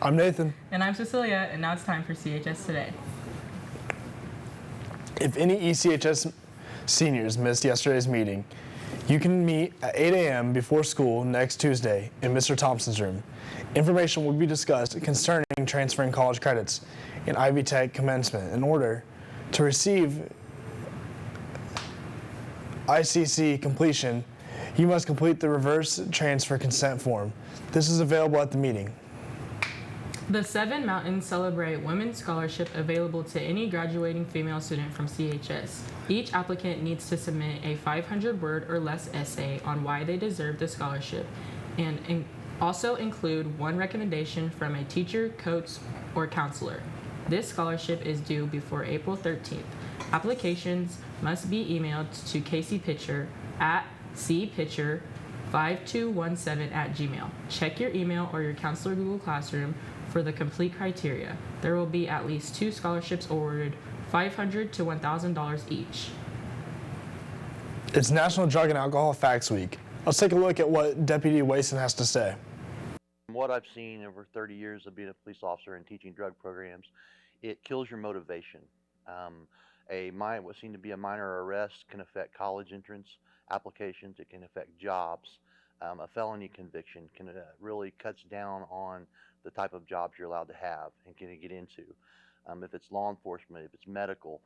I'm Nathan. And I'm Cecilia, and now it's time for CHS Today. If any ECHS seniors missed yesterday's meeting, you can meet at 8 a.m. before school next Tuesday in Mr. Thompson's room. Information will be discussed concerning transferring college credits in Ivy Tech commencement. In order to receive ICC completion, you must complete the reverse transfer consent form. This is available at the meeting. The Seven Mountains Celebrate Women's Scholarship available to any graduating female student from CHS. Each applicant needs to submit a 500-word or less essay on why they deserve the scholarship and also include one recommendation from a teacher, coach, or counselor. This scholarship is due before April 13th. Applications must be emailed to Casey Pitcher at cpitcher5217@gmail. Check your email or your counselor Google Classroom for the complete criteria. There will be at least 2 scholarships awarded, $500 to $1,000 each. It's National Drug and Alcohol Facts Week. Let's take a look at what Deputy Wason has to say. From what I've seen over 30 years of being a police officer and teaching drug programs, it kills your motivation. What seemed to be a minor arrest can affect college entrance applications. It can affect jobs. A felony conviction can really cuts down on the type of jobs you're allowed to have and can get into. If it's law enforcement, if it's medical,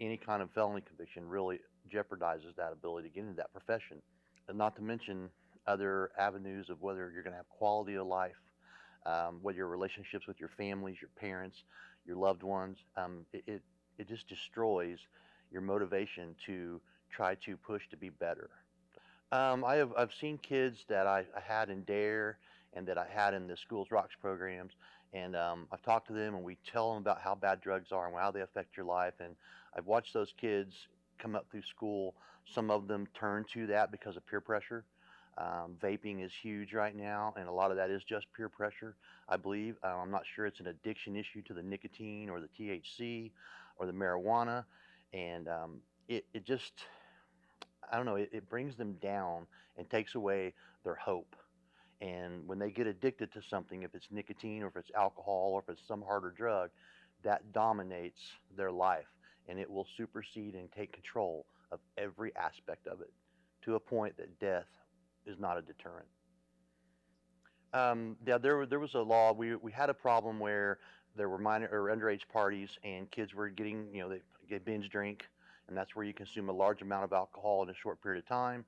any kind of felony conviction really jeopardizes that ability to get into that profession. And not to mention other avenues of whether you're going to have quality of life, whether your relationships with your families, your parents, your loved ones. It just destroys your motivation to try to push to be better. I've seen kids that I had in DARE and that I had in the Schools Rocks programs, and I've talked to them and we tell them about how bad drugs are and how they affect your life, and I've watched those kids come up through school. Some of them turn to that because of peer pressure. Vaping is huge right now, and a lot of that is just peer pressure, I believe. I'm not sure it's an addiction issue to the nicotine or the THC or the marijuana, and it just, I don't know, it brings them down and takes away their hope. And when they get addicted to something, if it's nicotine or if it's alcohol or if it's some harder drug, that dominates their life, and it will supersede and take control of every aspect of it to a point that death is not a deterrent. There was a law. We had a problem where there were minor or underage parties, and kids were getting, they get binge drink, and that's where you consume a large amount of alcohol in a short period of time.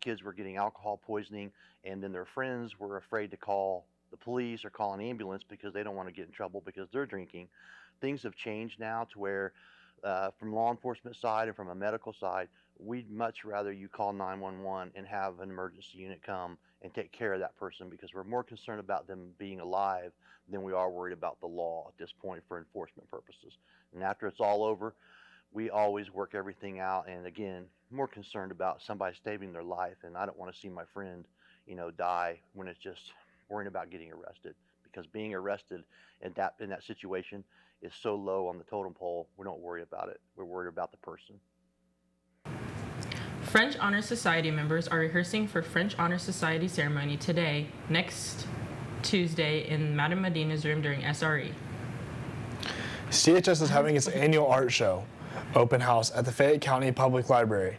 Kids were getting alcohol poisoning, and then their friends were afraid to call the police or call an ambulance because they don't want to get in trouble because they're drinking. Things have changed now to where from law enforcement side and from a medical side, we'd much rather you call 911 and have an emergency unit come and take care of that person, because we're more concerned about them being alive than we are worried about the law at this point for enforcement purposes. And after it's all over, we always work everything out, and again, more concerned about somebody saving their life, and I don't want to see my friend, die when it's just worrying about getting arrested, because being arrested in that situation is so low on the totem pole. We don't worry about it. We're worried about the person. French Honor Society members are rehearsing for French Honor Society ceremony today, next Tuesday, in Madame Medina's room during SRE. CHS is having its annual art show, Open House, at the Fayette County Public Library.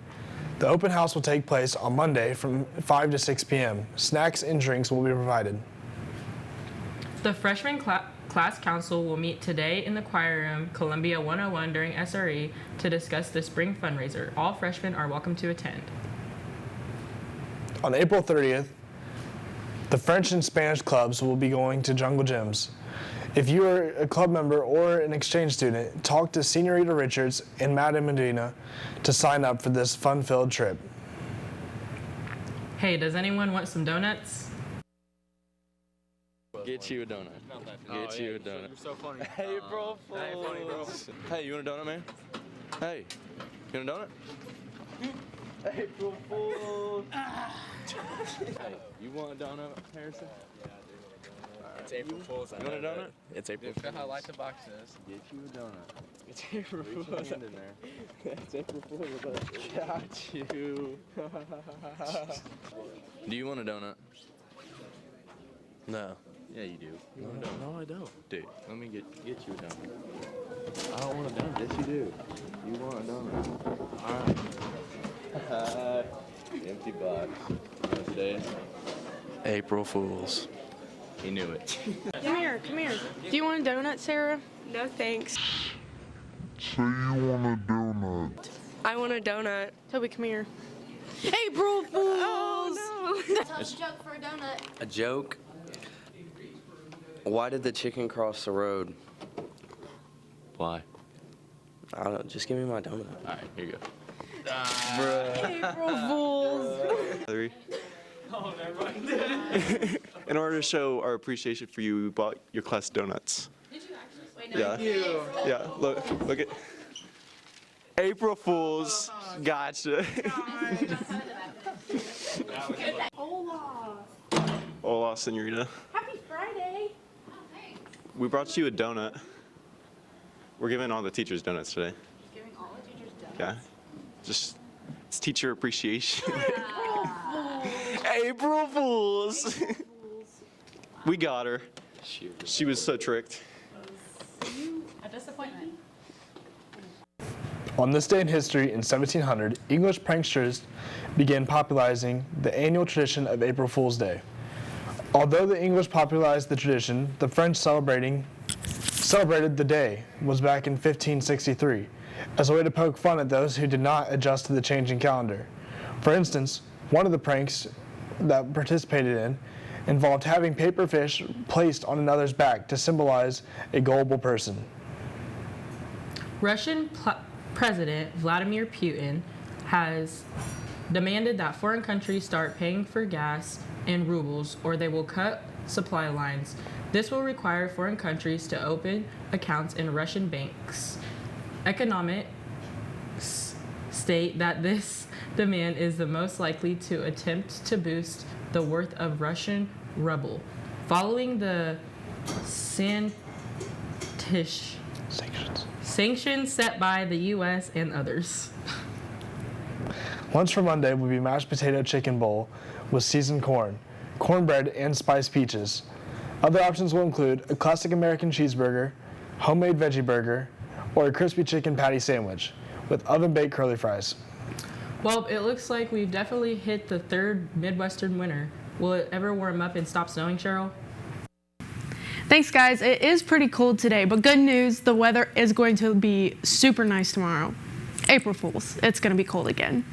The open house will take place on Monday from 5 to 6 p.m. Snacks and drinks will be provided. The freshman class council will meet today in the choir room, Columbia 101, during SRE to discuss the spring fundraiser. All freshmen are welcome to attend. On April 30th, the French and Spanish clubs will be going to Jungle Gyms. If you are a club member or an exchange student, talk to Senorita Richards and Madame Medina to sign up for this fun-filled trip. Hey, does anyone want some donuts? Get you a donut. Get you a donut. You're so funny. April Fools. Hey, you want a donut, man? Hey, you want a donut? April Fools. Hey, you want a donut, Harrison? Yeah, I do. It's April Fool's. You want a donut? It's April Fool's. How light the box is. Get you a donut. It's April Reach Fool's. your hand in there. It's April Fool's. Got you. Do you want a donut? No. Yeah, you do. You want a donut? No, I don't. Dude, let me get you a donut. I don't want a donut. Yes, you do. You want a donut. Alright. Empty box. You know today is? April Fools. He knew it. Come here, come here. Do you want a donut, Sarah? No thanks. So you want a donut? I want a donut. Toby, come here. April Fools! Oh Tell us a joke for a donut. A joke? Why did the chicken cross the road? Why? I don't know. Just give me my donut. Alright, here you go. April Fools! 3. Oh, never mind. In order to show our appreciation for you, we bought your class donuts. Did you actually? Wait, no. Yeah. Thank you. Yeah, look at April Fools. Gotcha. Hola! Hola, senorita. Happy Friday! We brought you a donut. We're giving all the teachers donuts today. Giving all the teachers donuts. Yeah. Just, it's teacher appreciation. April Fools. We got her. She was so tricked. A disappointment. On this day in history, in 1700, English pranksters began popularizing the annual tradition of April Fool's Day. Although the English popularized the tradition, the French celebrated the day was back in 1563 as a way to poke fun at those who did not adjust to the changing calendar. For instance, one of the pranks that participated in involved having paper fish placed on another's back to symbolize a gullible person. Russian President Vladimir Putin has demanded that foreign countries start paying for gas in rubles or they will cut supply lines. This will require foreign countries to open accounts in Russian banks. Economics state that this demand is the most likely to attempt to boost the worth of Russian ruble. Following the sanctions set by the U.S. and others. Lunch for Monday will be mashed potato chicken bowl with seasoned corn, cornbread, and spiced peaches. Other options will include a classic American cheeseburger, homemade veggie burger, or a crispy chicken patty sandwich with oven-baked curly fries. Well, it looks like we've definitely hit the third Midwestern winter. Will it ever warm up and stop snowing, Cheryl? Thanks, guys. It is pretty cold today, but good news, the weather is going to be super nice tomorrow. April Fools. It's going to be cold again.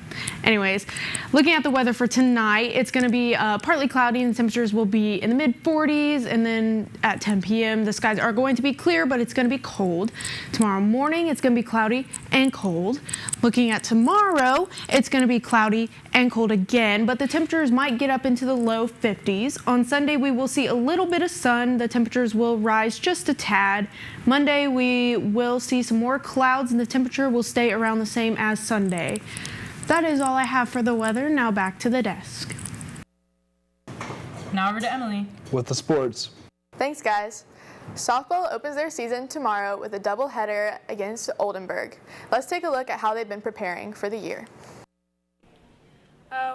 Anyways, looking at the weather for tonight, it's going to be partly cloudy and the temperatures will be in the mid-40s, and then at 10 p.m. the skies are going to be clear, but it's going to be cold. Tomorrow morning it's going to be cloudy and cold. Looking at tomorrow, it's going to be cloudy and cold again, but the temperatures might get up into the low 50s. On Sunday we will see a little bit of sun. The temperatures will rise just a tad. Monday we will see some more clouds and the temperature will stay around the same as Sunday. That is all I have for the weather. Now back to the desk. Now over to Emily. With the sports. Thanks, guys. Softball opens their season tomorrow with a doubleheader against Oldenburg. Let's take a look at how they've been preparing for the year.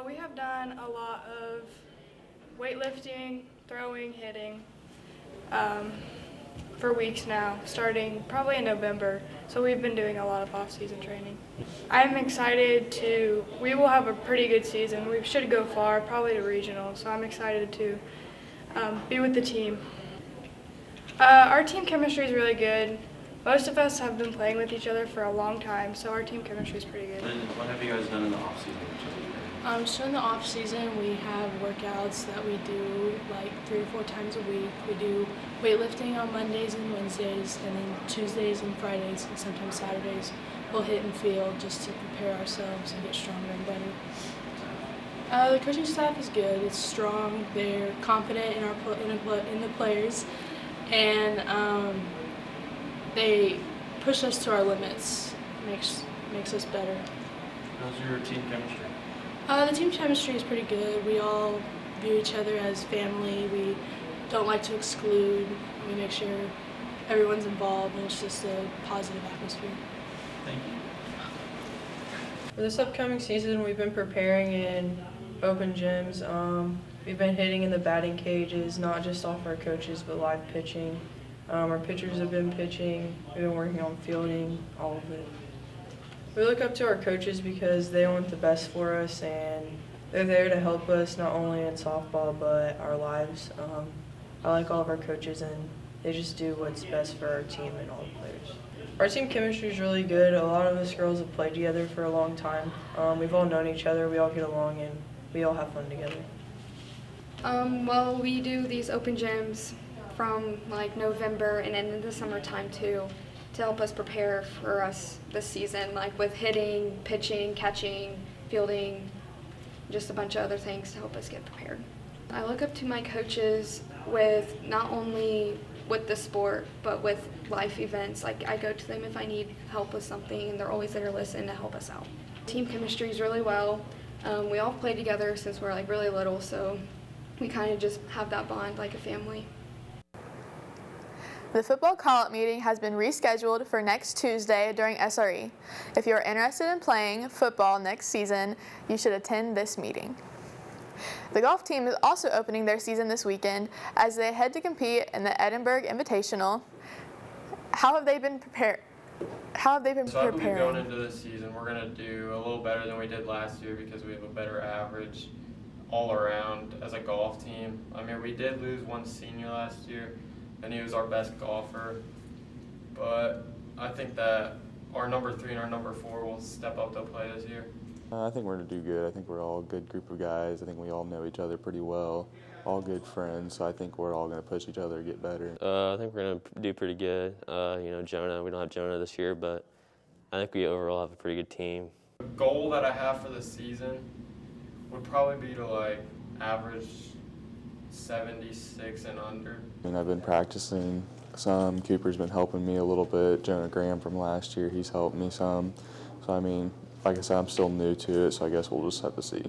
We have done a lot of weightlifting, throwing, hitting for weeks now, starting probably in November. So we've been doing a lot of off-season training. I'm excited we will have a pretty good season. We should go far, probably to regional, so I'm excited to be with the team. Our team chemistry is really good. Most of us have been playing with each other for a long time, so our team chemistry is pretty good. And what have you guys done in the off-season? So in the off season we have workouts that we do like 3 or 4 times a week. We do weightlifting on Mondays and Wednesdays, and then Tuesdays and Fridays and sometimes Saturdays we'll hit and field just to prepare ourselves and get stronger and better. The coaching staff is good. It's strong. They're confident in the players, and they push us to our limits. Makes us better. How's your team chemistry? The team chemistry is pretty good. We all view each other as family. We don't like to exclude. We make sure everyone's involved, and it's just a positive atmosphere. Thank you. For this upcoming season, we've been preparing in open gyms. We've been hitting in the batting cages, not just off our coaches, but live pitching. Our pitchers have been pitching. We've been working on fielding, all of it. We look up to our coaches because they want the best for us, and they're there to help us not only in softball but our lives. I like all of our coaches, and they just do what's best for our team and all the players. Our team chemistry is really good. A lot of us girls have played together for a long time. We've all known each other. We all get along, and we all have fun together. Well, we do these open gyms from like November and into the summertime too, to help us prepare for us this season, like with hitting, pitching, catching, fielding, just a bunch of other things to help us get prepared. I look up to my coaches with not only with the sport, but with life events. Like I go to them if I need help with something, and they're always there to listen to help us out. Team chemistry is really well. We all play together since we're like really little, so we kind of just have that bond like a family. The football call-up meeting has been rescheduled for next Tuesday during SRE. If you are interested in playing football next season, you should attend this meeting. The golf team is also opening their season this weekend as they head to compete in the Edinburgh Invitational. How have they been prepared? So I believe going into this season, we're going to do a little better than we did last year because we have a better average all around as a golf team. I mean, we did lose one senior last year, and he was our best golfer. But I think that our number 3 and our number 4 will step up to play this year. I think we're going to do good. I think we're all a good group of guys. I think we all know each other pretty well, all good friends, so I think we're all going to push each other to get better. I think we're going to do pretty good. Jonah, we don't have Jonah this year, but I think we overall have a pretty good team. The goal that I have for the season would probably be to average 76 and under. I've been practicing some. Cooper's been helping me a little bit. Jonah Graham from last year, he's helped me some. So like I said, I'm still new to it, so I guess we'll just have to see.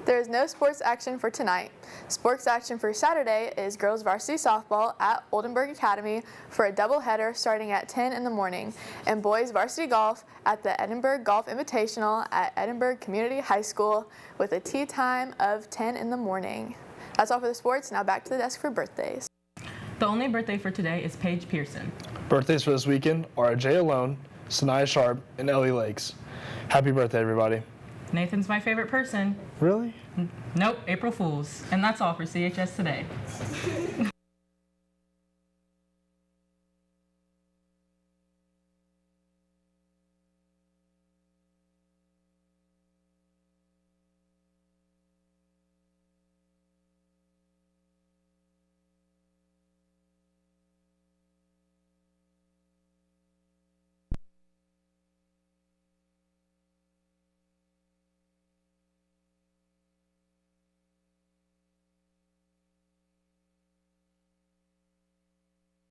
There is no sports action for tonight. Sports action for Saturday is girls varsity softball at Oldenburg Academy for a doubleheader starting at 10 in the morning, and boys varsity golf at the Edinburgh Golf Invitational at Edinburgh Community High School with a tea time of 10 in the morning. That's all for the sports. Now back to the desk for birthdays. The only birthday for today is Paige Pearson. Birthdays for this weekend are Jay Alone, Sanaya Sharp, and Ellie Lakes. Happy birthday, everybody. Nathan's my favorite person. Really? Nope, April Fools. And that's all for CHS Today.